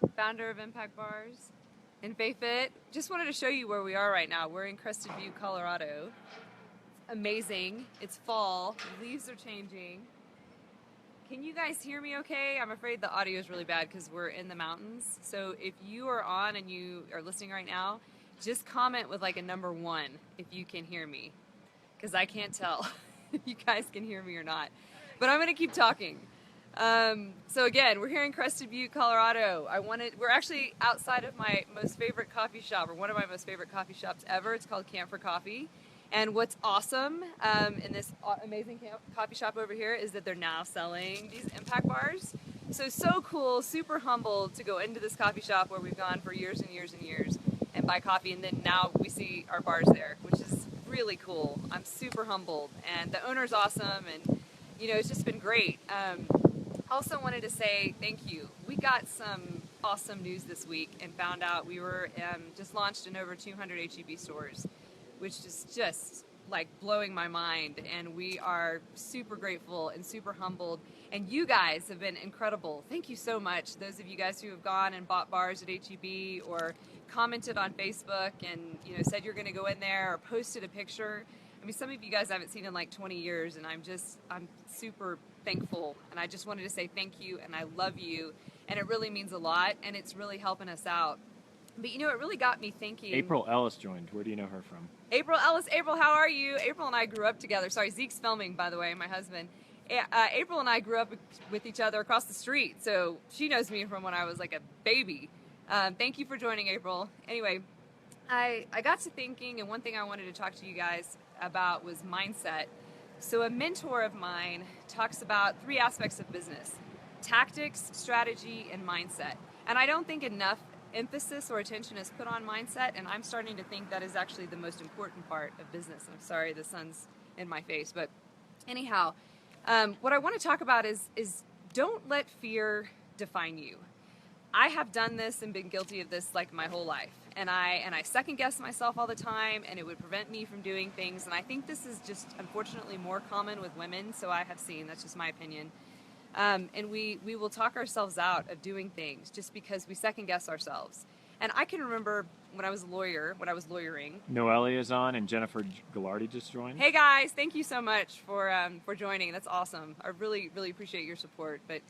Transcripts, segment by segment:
founder of Impact Bars and Fit. Just wanted to show you where we are right now. We're in Crested Butte, Colorado. It's amazing. It's fall. The leaves are changing. Can you guys hear me okay? I'm afraid the audio is really bad because we're in the mountains. So if you are on and you are listening right now, just comment with like a number 1 if you can hear me, because I can't tell if you guys can hear me or not. But I'm going to keep talking. So again, we're here in Crested Butte, Colorado. We're actually outside of my most favorite coffee shop, or one of my most favorite coffee shops ever. It's called Camp for Coffee. And what's awesome in this amazing coffee shop over here is that they're now selling these Impact Bars. So cool, super humbled to go into this coffee shop where we've gone for years and years and years and buy coffee, and then now we see our bars there, which is really cool. I'm super humbled, and the owner's awesome, and you know, it's just been great. Also wanted to say thank you. We got some awesome news this week and found out we were just launched in over 200 H-E-B stores, which is just like blowing my mind, and we are super grateful and super humbled, and you guys have been incredible. Thank you so much, those of you guys who have gone and bought bars at H-E-B or commented on Facebook and said you're going to go in there or posted a picture. I mean, some of you guys I haven't seen in like 20 years, and I'm super thankful, and I just wanted to say thank you, and I love you, and it really means a lot, and it's really helping us out. But it really got me thinking. April Ellis joined. Where do you know her from? April Ellis. April, how are you? April and I grew up together. Sorry, Zeke's filming, by the way, my husband. April and I grew up with each other across the street, so she knows me from when I was like a baby. Thank you for joining, April. Anyway, I got to thinking, and one thing I wanted to talk to you guys about was mindset. So a mentor of mine talks about 3 aspects of business: tactics, strategy, and mindset. And I don't think enough emphasis or attention is put on mindset, and I'm starting to think that is actually the most important part of business. I'm sorry, the sun's in my face, but anyhow, what I want to talk about is don't let fear define you. I have done this and been guilty of this like my whole life, and I second guess myself all the time, and it would prevent me from doing things, and I think this is just unfortunately more common with women, so I have seen, that's just my opinion. And we will talk ourselves out of doing things just because we second guess ourselves. And I can remember when I was a lawyer, when I was lawyering. Noelle is on, and Jennifer Gallardi just joined. Hey guys, thank you so much for joining. That's awesome. I really appreciate your support. But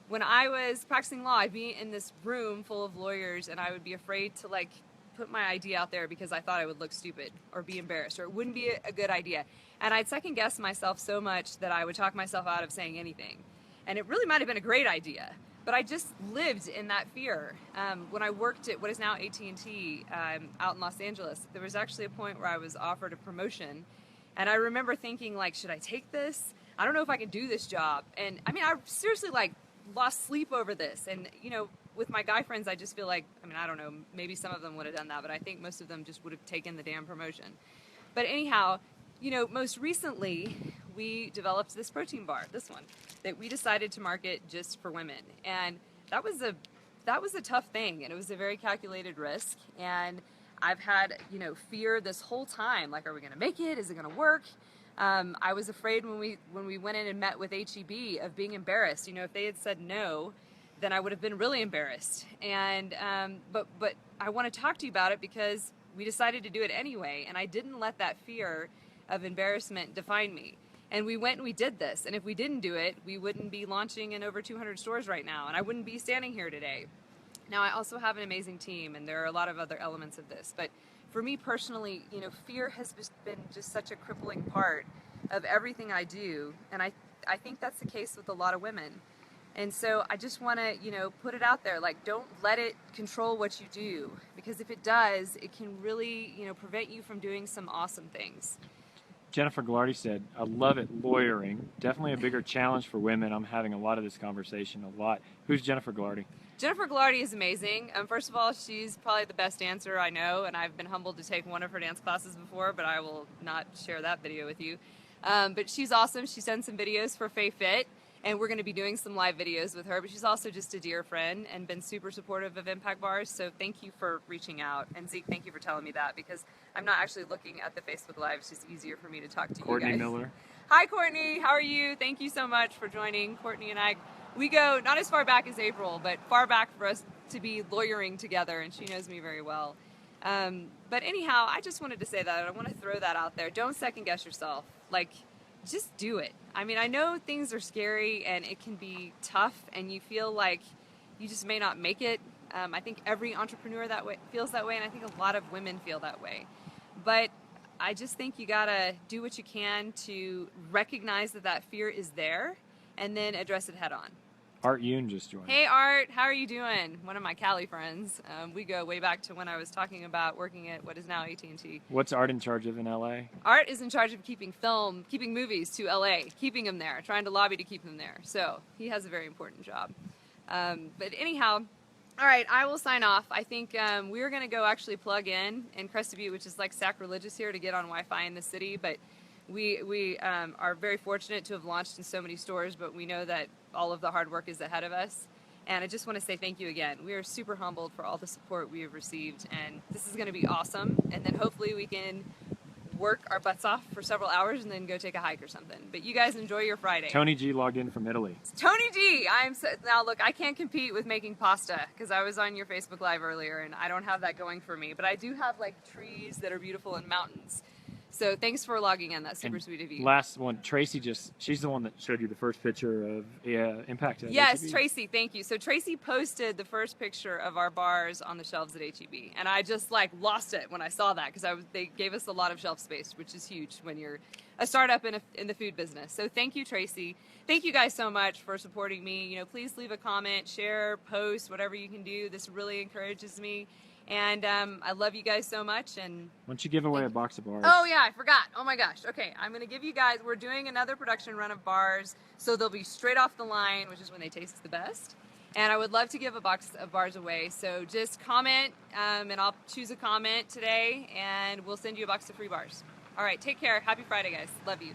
when I was practicing law, I'd be in this room full of lawyers, and I would be afraid to like put my idea out there because I thought I would look stupid or be embarrassed or it wouldn't be a good idea. And I'd second guess myself so much that I would talk myself out of saying anything. And it really might have been a great idea, but I just lived in that fear. When I worked at what is now AT&T out in Los Angeles, there was actually a point where I was offered a promotion, and I remember thinking, like, should I take this? I don't know if I can do this job. And I mean, I seriously like lost sleep over this. And with my guy friends, I just feel like, I don't know, maybe some of them would have done that, but I think most of them just would have taken the damn promotion. But anyhow, most recently, we developed this protein bar, this one, that we decided to market just for women. And that was a tough thing, and it was a very calculated risk. And I've had, fear this whole time, like, are we gonna make it? Is it gonna work? I was afraid when we went in and met with H-E-B of being embarrassed. If they had said no, then I would have been really embarrassed. And but I want to talk to you about it because we decided to do it anyway, and I didn't let that fear of embarrassment define me. And we went and we did this, and if we didn't do it, we wouldn't be launching in over 200 stores right now, and I wouldn't be standing here today. Now, I also have an amazing team, and there are a lot of other elements of this, but for me personally, fear has just been just such a crippling part of everything I do, and I think that's the case with a lot of women. And so I just want to, put it out there, like, don't let it control what you do, because if it does, it can really, prevent you from doing some awesome things. Jennifer Gallardi said, I love it, lawyering. Definitely a bigger challenge for women. I'm having a lot of this conversation, a lot. Who's Jennifer Gallardi? Jennifer Gallardi is amazing. First of all, she's probably the best dancer I know, and I've been humbled to take one of her dance classes before, but I will not share that video with you. But she's awesome. She's done some videos for Fit, and we're going to be doing some live videos with her, but she's also just a dear friend and been super supportive of Impact Bars, so thank you for reaching out. And Zeke, thank you for telling me that, because I'm not actually looking at the Facebook Live. It's just easier for me to talk to you guys. Courtney Miller. Hi, Courtney. How are you? Thank you so much for joining. Courtney and I, we go not as far back as April, but far back for us to be lawyering together, and she knows me very well. But anyhow, I just wanted to say that. I want to throw that out there. Don't second guess yourself. Like, just do it. I mean, I know things are scary and it can be tough and you feel like you just may not make it. I think every entrepreneur feels that way, and I think a lot of women feel that way. But I just think you gotta do what you can to recognize that fear is there and then address it head on. Art Yoon just joined. Hey Art, how are you doing? One of my Cali friends. We go way back to when I was talking about working at what is now AT&T. What's Art in charge of in LA? Art is in charge of keeping movies to LA, keeping them there, trying to lobby to keep them there. So he has a very important job. But anyhow, all right, I will sign off. I think we're going to go actually plug in Crested Butte, which is like sacrilegious here to get on Wi-Fi in the city, but we are very fortunate to have launched in so many stores, but we know that all of the hard work is ahead of us. And I just want to say thank you again. We are super humbled for all the support we have received, and this is going to be awesome. And then hopefully we can work our butts off for several hours and then go take a hike or something. But you guys enjoy your Friday. Tony G logged in from Italy. Tony G! Now look, I can't compete with making pasta because I was on your Facebook Live earlier and I don't have that going for me. But I do have like trees that are beautiful and mountains. So thanks for logging in. That's super sweet of you. Last one, Tracy she's the one that showed you the first picture of Impact. Yes, Tracy, thank you. So Tracy posted the first picture of our bars on the shelves at HEB. And I just like lost it when I saw that because they gave us a lot of shelf space, which is huge when you're a startup in the food business. So thank you, Tracy. Thank you guys so much for supporting me. You know, please leave a comment, share, post, whatever you can do. This really encourages me. And I love you guys so much. And why don't you give away a box of bars? Oh yeah, I forgot. Oh my gosh. Okay, I'm gonna give you guys. We're doing another production run of bars, so they'll be straight off the line, which is when they taste the best. And I would love to give a box of bars away. So just comment, and I'll choose a comment today, and we'll send you a box of free bars. All right, take care. Happy Friday, guys. Love you.